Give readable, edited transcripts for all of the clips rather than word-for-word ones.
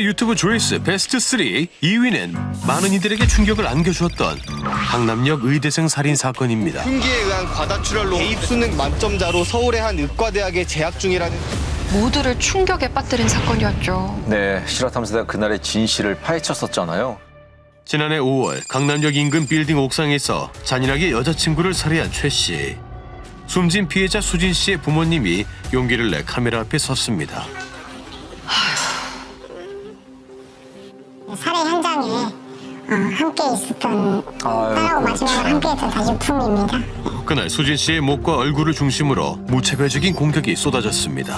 유튜브 조회수 베스트 3 2위는 많은 이들에게 충격을 안겨주었던 강남역 의대생 살인 사건입니다. 흉기에 의한 과다출혈로 대입 수능 만점자로 서울의 한 의과대학에 재학 중이라는 모두를 충격에 빠뜨린 사건이었죠. 네, 실화탐사대가 그날의 진실을 파헤쳤었잖아요. 지난해 5월 강남역 인근 빌딩 옥상에서 잔인하게 여자친구를 살해한 최 씨. 숨진 피해자 수진 씨의 부모님이 용기를 내 카메라 앞에 섰습니다. 살해 현장에 함께 있었던 딸하고 마지막으로 함께했던 다육품입니다. 그날 수진 씨의 목과 얼굴을 중심으로 무차별적인 공격이 쏟아졌습니다.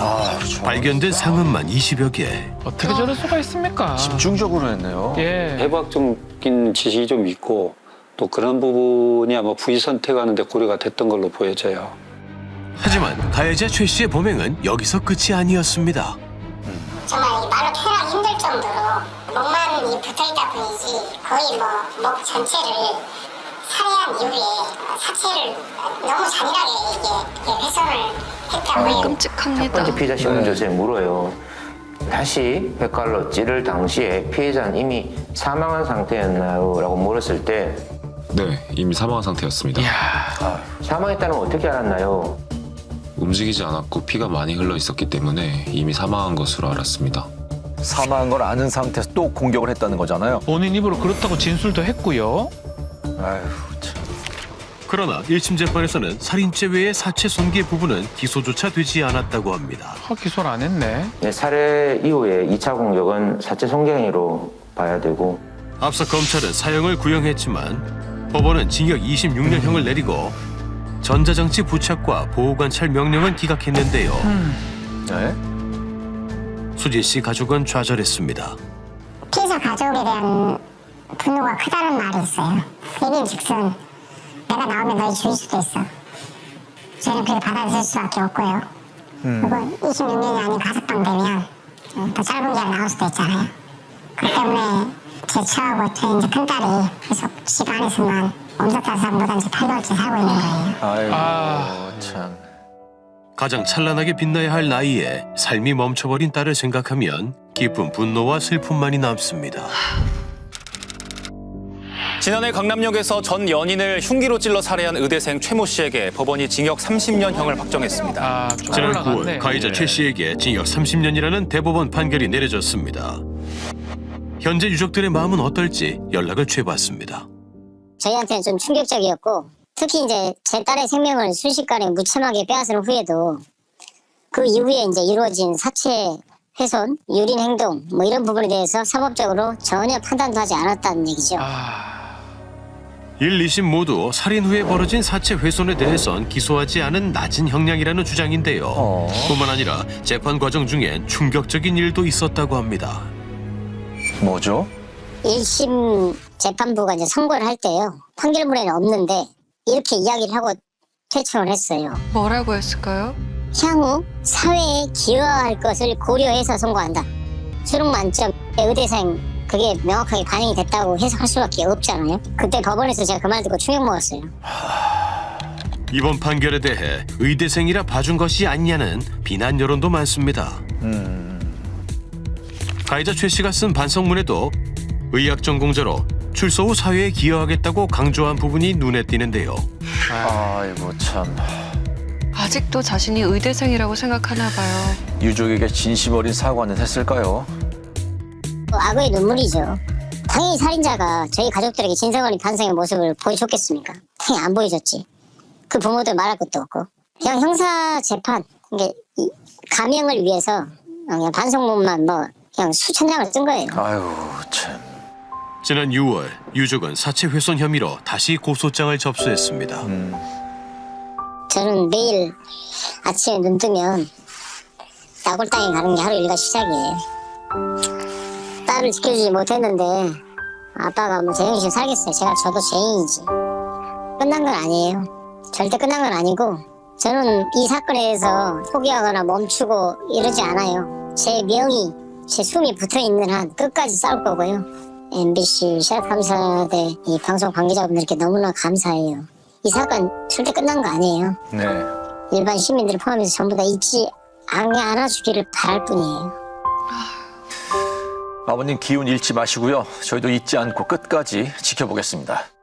발견된 상흔만 20여 개. 어떻게 저럴 수가 있습니까? 집중적으로 했네요. 예. 해부학적인 지식이 좀 있고 또 그런 부분이 아마 부위 선택하는 데 고려가 됐던 걸로 보여져요. 하지만 가해자 최 씨의 범행은 여기서 끝이 아니었습니다. 정말 말로 표현하기 힘들 정도로 목만 붙어있다 뿐이지 거의 목 전체를 살해한 이후에 사체를 너무 잔인하게 이게 훼손을 했다고 해요. 끔찍합니다. 첫 번째 피해자 신문조서에 물어요. 다시 뱃칼로 찌를 당시에 피해자는 이미 사망한 상태였나요? 라고 물었을 때 네, 이미 사망한 상태였습니다. 사망했다는 건 어떻게 알았나요? 움직이지 않았고 피가 많이 흘러 있었기 때문에 이미 사망한 것으로 알았습니다. 사망한 걸 아는 상태에서 또 공격을 했다는 거잖아요. 본인 입으로 그렇다고 진술도 했고요. 아휴, 참. 그러나 1심 재판에서는 살인죄 외의 사체 손괴 부분은 기소조차 되지 않았다고 합니다. 기소를 안 했네. 네, 살해 이후에 2차 공격은 사체 손괴행위로 봐야 되고 앞서 검찰은 사형을 구형했지만 법원은 징역 26년형을 내리고 전자장치 부착과 보호관찰 명령은 기각했는데요. 네? 수진 씨 가족은 좌절했습니다. 피해자 가족에 대한 분노가 크다는 말이 있어요. 일인즉슨 내가 나오면 너희 죽일 수도 있어. 저는 그걸 받아들일 수밖에 없고요. 그리고 26년이 아닌 가석방 되면 더 짧은 기간 나올 수도 있잖아요. 그 때문에 제 처하고 저 이제 큰딸이 계속 집 안에서만 엄석달상보다 이제 8개월째 살고 있는 거예요. 아이고, 참. 가장 찬란하게 빛나야 할 나이에 삶이 멈춰버린 딸을 생각하면 깊은 분노와 슬픔만이 남습니다. 지난해 강남역에서 전 연인을 흉기로 찔러 살해한 의대생 최모 씨에게 법원이 징역 30년형을 박정했습니다. 좀 지난 올라갔네. 9월 가해자 최 씨에게 징역 30년이라는 대법원 판결이 내려졌습니다. 현재 유족들의 마음은 어떨지 연락을 취해봤습니다. 저희한테는 좀 충격적이었고 특히 이제 제 딸의 생명을 순식간에 무참하게 빼앗은 후에도 그 이후에 이제 이루어진 사체 훼손, 유린 행동 뭐 이런 부분에 대해서 사법적으로 전혀 판단도 하지 않았다는 얘기죠. 1, 2심 모두 살인 후에 벌어진 사체 훼손에 대해선 기소하지 않은 낮은 형량이라는 주장인데요. 뿐만 아니라 재판 과정 중엔 충격적인 일도 있었다고 합니다. 뭐죠? 1심 재판부가 이제 선고를 할 때요. 판결문에는 없는데 이렇게 이야기를 하고 퇴청을 했어요. 뭐라고 했을까요? 향후 사회에 기여할 것을 고려해서 선고한다. 수능 만점 의대생 그게 명확하게 반영이 됐다고 해석할 수밖에 없잖아요. 그때 법원에서 제가 그 말 듣고 충격 먹었어요. 이번 판결에 대해 의대생이라 봐준 것이 아니냐는 비난 여론도 많습니다. 가해자 최 씨가 쓴 반성문에도 의학 전공자로 출소 후 사회에 기여하겠다고 강조한 부분이 눈에 띄는데요. 아이고, 참. 아직도 자신이 의대생이라고 생각하나 봐요. 유족에게 진심 어린 사과는 했을까요? 악의 눈물이죠. 당연히 살인자가 저희 가족들에게 진상 어린 반성의 모습을 보여줬겠습니까? 당연히 안 보여줬지. 그 부모들 말할 것도 없고. 그냥 형사 재판, 이게 감형을 위해서 그냥 반성문만 그냥 수천 장을 쓴 거예요. 아이고, 참. 지난 6월 유족은 사체 훼손 혐의로 다시 고소장을 접수했습니다. 저는 매일 아침에 눈 뜨면 나골당에 가는 게 하루 일과 시작이에요. 딸을 지켜주지 못했는데 아빠가 뭐 제정신 살겠어요. 저도 죄인이지. 끝난 건 아니에요. 절대 끝난 건 아니고 저는 이 사건에 대해서 포기하거나 멈추고 이러지 않아요. 제 명이, 제 숨이 붙어있는 한 끝까지 싸울 거고요. MBC 실화탐사대 이 방송 관계자분들께 너무나 감사해요. 이 사건 절대 끝난 거 아니에요. 네. 일반 시민들을 포함해서 전부 다 잊지 않아주기를 바랄 뿐이에요. 아버님 기운 잃지 마시고요. 저희도 잊지 않고 끝까지 지켜보겠습니다.